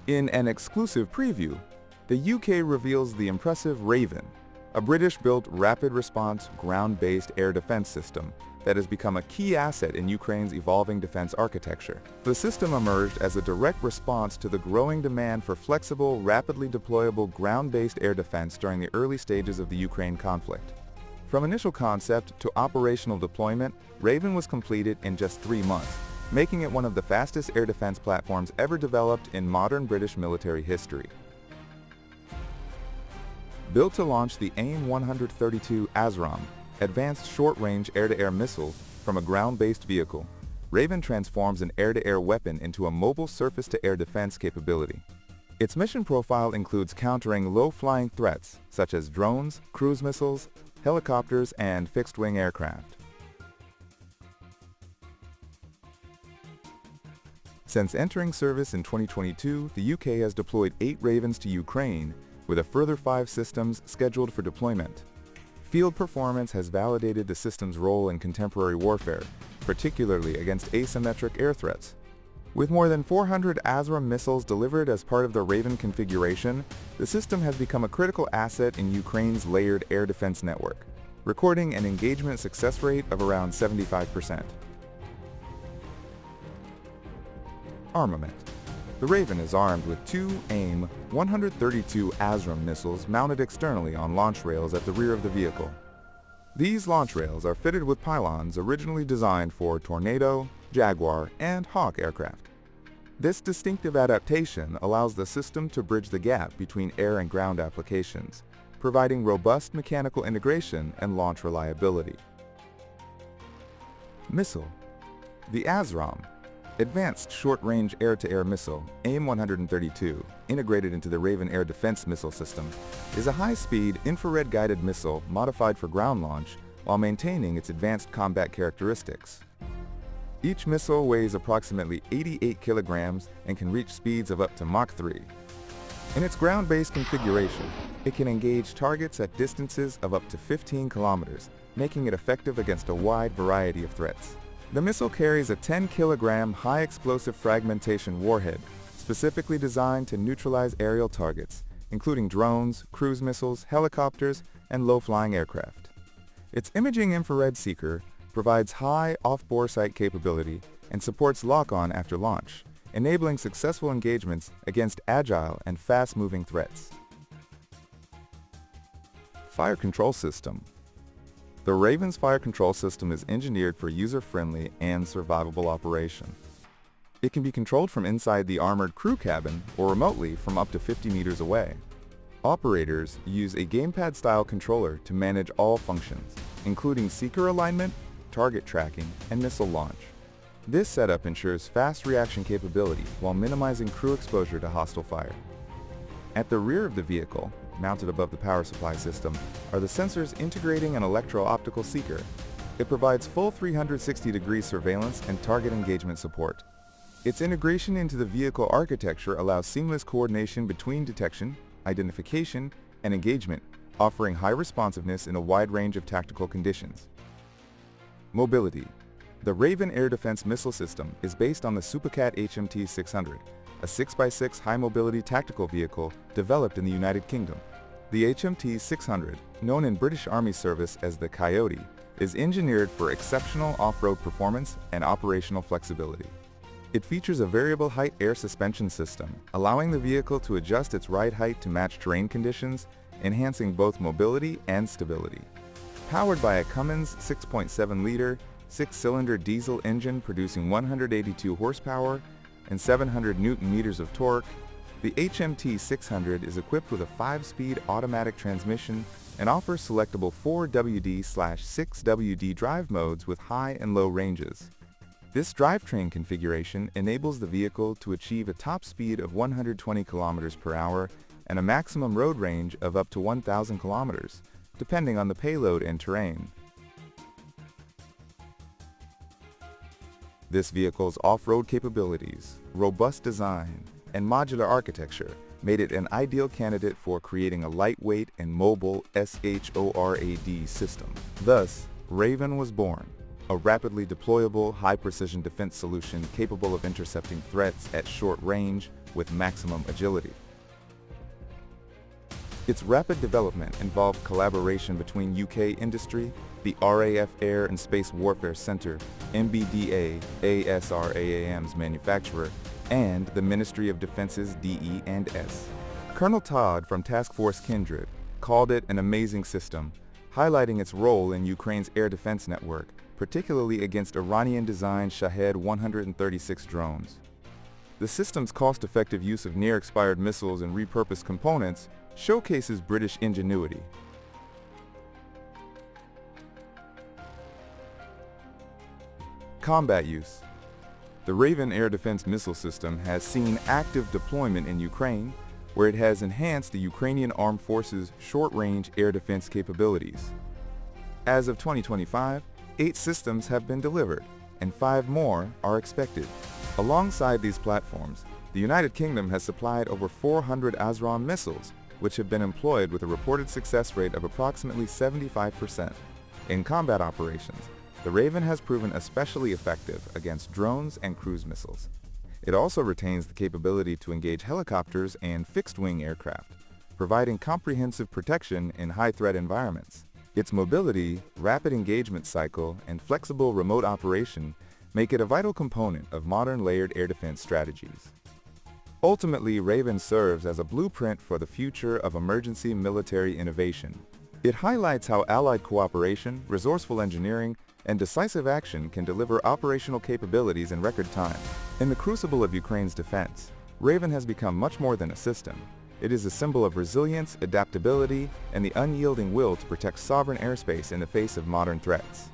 In an exclusive preview, the UK reveals the impressive Raven, a British-built rapid-response ground-based air defense system that has become a key asset in Ukraine's evolving defense architecture. The system emerged as a direct response to the growing demand for flexible, rapidly deployable ground-based air defense during the early stages of the Ukraine conflict. From initial concept to operational deployment, Raven was completed in just 3 months, making it one of the fastest air defense platforms ever developed in modern British military history. Built to launch the AIM-132 ASRAAM, advanced short-range air-to-air missile from a ground-based vehicle, Raven transforms an air-to-air weapon into a mobile surface-to-air defense capability. Its mission profile includes countering low-flying threats such as drones, cruise missiles, helicopters, and fixed-wing aircraft. Since entering service in 2022, the UK has deployed 8 Ravens to Ukraine, with a further 5 systems scheduled for deployment. Field performance has validated the system's role in contemporary warfare, particularly against asymmetric air threats. With more than 400 ASRAAM missiles delivered as part of the Raven configuration, the system has become a critical asset in Ukraine's layered air defense network, recording an engagement success rate of around 75%. Armament. The Raven is armed with 2 AIM-132 ASRAAM missiles mounted externally on launch rails at the rear of the vehicle. These launch rails are fitted with pylons originally designed for Tornado, Jaguar, and Hawk aircraft. This distinctive adaptation allows the system to bridge the gap between air and ground applications, providing robust mechanical integration and launch reliability. Missile. The ASRAAM, Advanced Short-Range Air-to-Air Missile, AIM-132, integrated into the Raven Air Defense Missile System, is a high-speed, infrared-guided missile modified for ground launch while maintaining its advanced combat characteristics. Each missile weighs approximately 88 kilograms and can reach speeds of up to Mach 3. In its ground-based configuration, it can engage targets at distances of up to 15 kilometers, making it effective against a wide variety of threats. The missile carries a 10-kilogram high-explosive fragmentation warhead, specifically designed to neutralize aerial targets, including drones, cruise missiles, helicopters, and low-flying aircraft. Its imaging infrared seeker provides high off-bore sight capability and supports lock-on after launch, enabling successful engagements against agile and fast-moving threats. Fire Control System. The Raven's fire control system is engineered for user-friendly and survivable operation. It can be controlled from inside the armored crew cabin or remotely from up to 50 meters away. Operators use a gamepad-style controller to manage all functions, including seeker alignment, target tracking, and missile launch. This setup ensures fast reaction capability while minimizing crew exposure to hostile fire. At the rear of the vehicle, mounted above the power supply system, are the sensors integrating an electro-optical seeker. It provides full 360-degree surveillance and target engagement support. Its integration into the vehicle architecture allows seamless coordination between detection, identification, and engagement, offering high responsiveness in a wide range of tactical conditions. Mobility. The Raven Air Defense Missile System is based on the Supacat HMT 600, a 6x6 high-mobility tactical vehicle developed in the United Kingdom. The HMT 600, known in British Army service as the Coyote, is engineered for exceptional off-road performance and operational flexibility. It features a variable height air suspension system, allowing the vehicle to adjust its ride height to match terrain conditions, enhancing both mobility and stability. Powered by a Cummins 6.7-liter, 6-cylinder diesel engine producing 182 horsepower and 700 Newton-meters of torque, the HMT 600 is equipped with a 5-speed automatic transmission and offers selectable 4WD/6WD drive modes with high and low ranges. This drivetrain configuration enables the vehicle to achieve a top speed of 120 kilometers per hour and a maximum road range of up to 1,000 kilometers, depending on the payload and terrain. This vehicle's off-road capabilities, robust design, and modular architecture made it an ideal candidate for creating a lightweight and mobile SHORAD system. Thus, Raven was born, a rapidly deployable, high-precision defense solution capable of intercepting threats at short range with maximum agility. Its rapid development involved collaboration between UK industry, the RAF Air and Space Warfare Center, MBDA, ASRAAM's manufacturer, and the Ministry of Defense's DE&S. Colonel Todd from Task Force Kindred called it an amazing system, highlighting its role in Ukraine's air defense network, particularly against Iranian-designed Shahed 136 drones. The system's cost-effective use of near-expired missiles and repurposed components showcases British ingenuity. Combat use. The Raven air defense missile system has seen active deployment in Ukraine, where it has enhanced the Ukrainian Armed Forces' short-range air defense capabilities. As of 2025, 8 systems have been delivered, and 5 more are expected. Alongside these platforms, the United Kingdom has supplied over 400 ASRAAM missiles, which have been employed with a reported success rate of approximately 75%. In combat operations, the Raven has proven especially effective against drones and cruise missiles. It also retains the capability to engage helicopters and fixed-wing aircraft, providing comprehensive protection in high-threat environments. Its mobility, rapid engagement cycle, and flexible remote operation make it a vital component of modern layered air defense strategies. Ultimately, Raven serves as a blueprint for the future of emergency military innovation. It highlights how allied cooperation, resourceful engineering, and decisive action can deliver operational capabilities in record time. In the crucible of Ukraine's defense, Raven has become much more than a system. It is a symbol of resilience, adaptability, and the unyielding will to protect sovereign airspace in the face of modern threats.